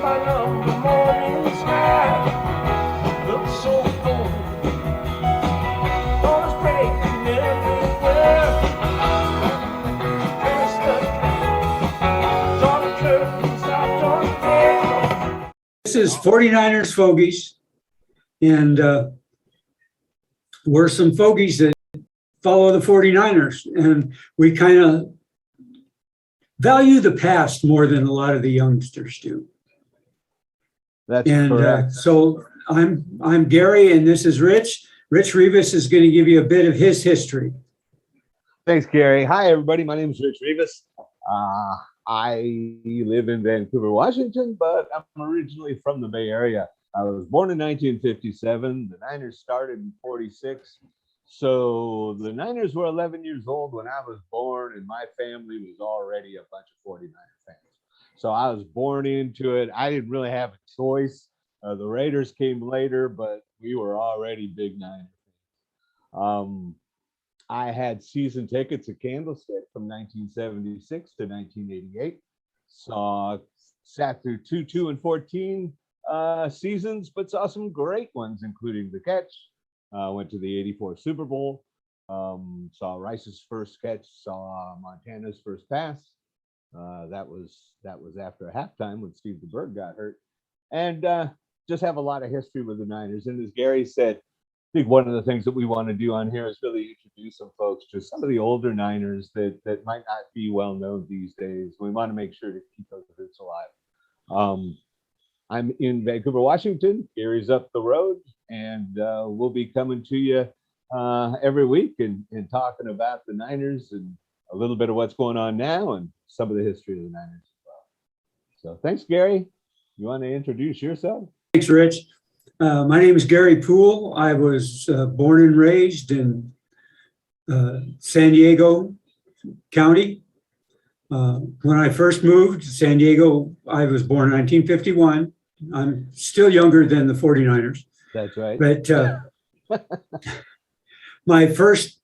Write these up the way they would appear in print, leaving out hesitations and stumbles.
light of the morning sky looks so full. All is breaking everywhere. Past the dark curtains out on there. This is 49ers Fogies, and we're some Fogies that follow the 49ers, and we kind of value the past more than a lot of the youngsters do. That's correct. So I'm Gary, and this is Rich. Rich Rivas is going to give you a bit of his history. Thanks, Gary. Hi, everybody. My name is Rich Rivas. I live in Vancouver, Washington, but I'm originally from the Bay Area. I was born in 1957. The Niners started in 46. So the Niners were 11 years old when I was born, and my family was already a bunch of 49er fans. So I was born into it. I didn't really have a choice. The Raiders came later, but we were already big Niners fans. I had season tickets at Candlestick from 1976 to 1988. Sat through 2 and 14 seasons, but saw some great ones, including the catch. Went to the 84 Super Bowl, saw Rice's first catch, saw Montana's first pass. That was after halftime when Steve DeBerg got hurt. And just have a lot of history with the Niners. And as Gary said, I think one of the things that we want to do on here is really introduce some folks to some of the older Niners that might not be well known these days. We want to make sure to keep those roots alive. I'm in Vancouver, Washington. Gary's up the road, and we'll be coming to you every week and talking about the Niners and a little bit of what's going on now and some of the history of the Niners as well. So thanks, Gary. You want to introduce yourself? Thanks, Rich. My name is Gary Poole. I was born and raised in San Diego County. When I first moved to San Diego, I was born in 1951. I'm still younger than the 49ers. That's right. But my first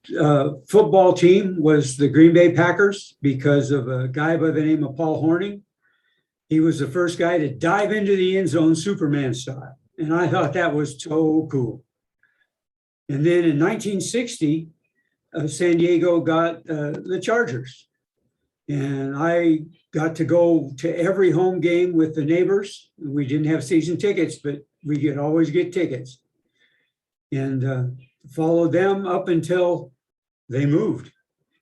football team was the Green Bay Packers because of a guy by the name of Paul Hornung. He was the first guy to dive into the end zone Superman style. And I thought that was so cool. And then in 1960, San Diego got the Chargers. And I got to go to every home game with the neighbors. We didn't have season tickets, but we could always get tickets. And followed them up until they moved.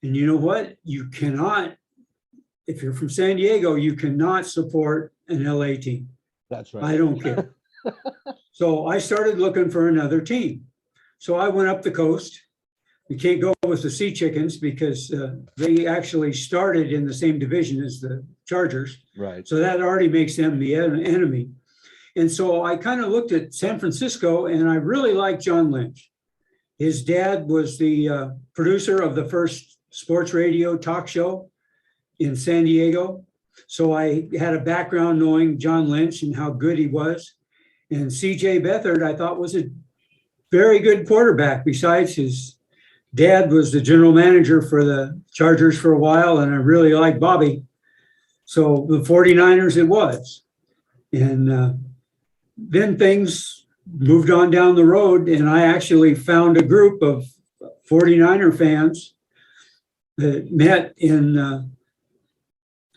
And you know what? You cannot, if you're from San Diego, you cannot support an LA team. That's right. I don't care. So I started looking for another team. So I went up the coast. We can't go with the Sea Chickens because they actually started in the same division as the Chargers. Right. So that already makes them the enemy. And so I kind of looked at San Francisco, and I really liked John Lynch. His dad was the producer of the first sports radio talk show in San Diego. So I had a background knowing John Lynch and how good he was. And CJ Beathard, I thought, was a very good quarterback. Besides, his dad was the general manager for the Chargers for a while, and I really liked Bobby. So the 49ers it was. And then things moved on down the road, and I actually found a group of 49er fans that met in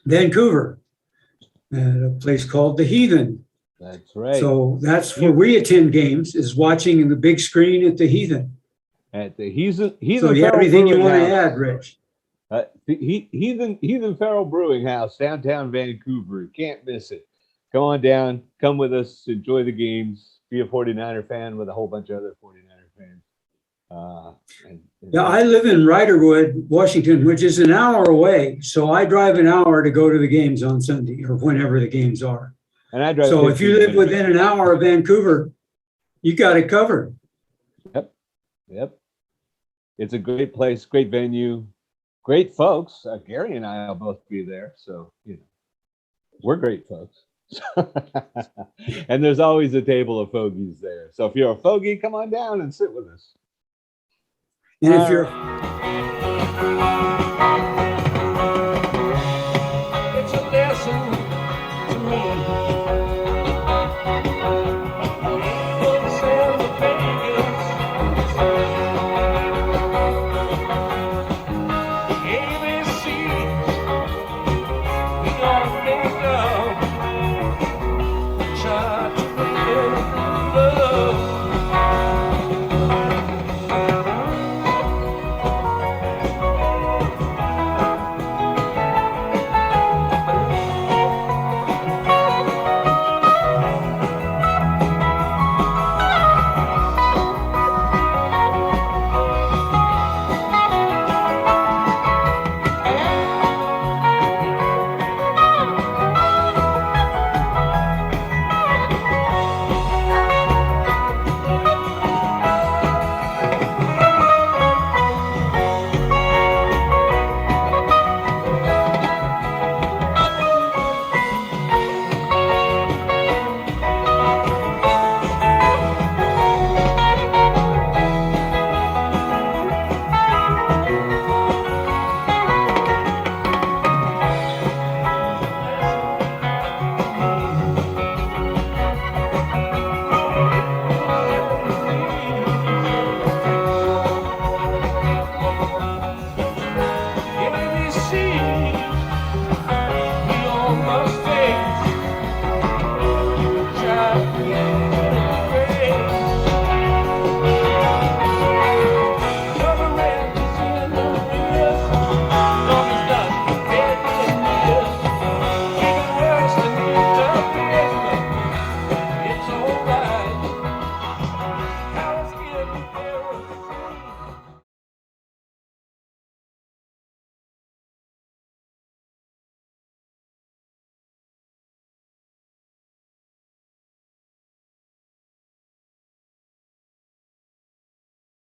Vancouver at a place called the Heathen. That's right. So that's where we attend games, is watching in the big screen at the Heathen. At the Heathen. So you have anything you want to add, Rich? The Heathen Farrell Brewing House, downtown Vancouver. You can't miss it. Come on down, come with us, enjoy the games, be a 49er fan with a whole bunch of other 49er fans. Yeah, I live in Riderwood, Washington, which is an hour away. So I drive an hour to go to the games on Sunday or whenever the games are. And I drive. So if you live within an hour of Vancouver, you got it covered. Yep. It's a great place, great venue, great folks. Gary and I will both be there. So, we're great folks. And there's always a table of Fogies there. So if you're a Fogie, come on down and sit with us. And if you're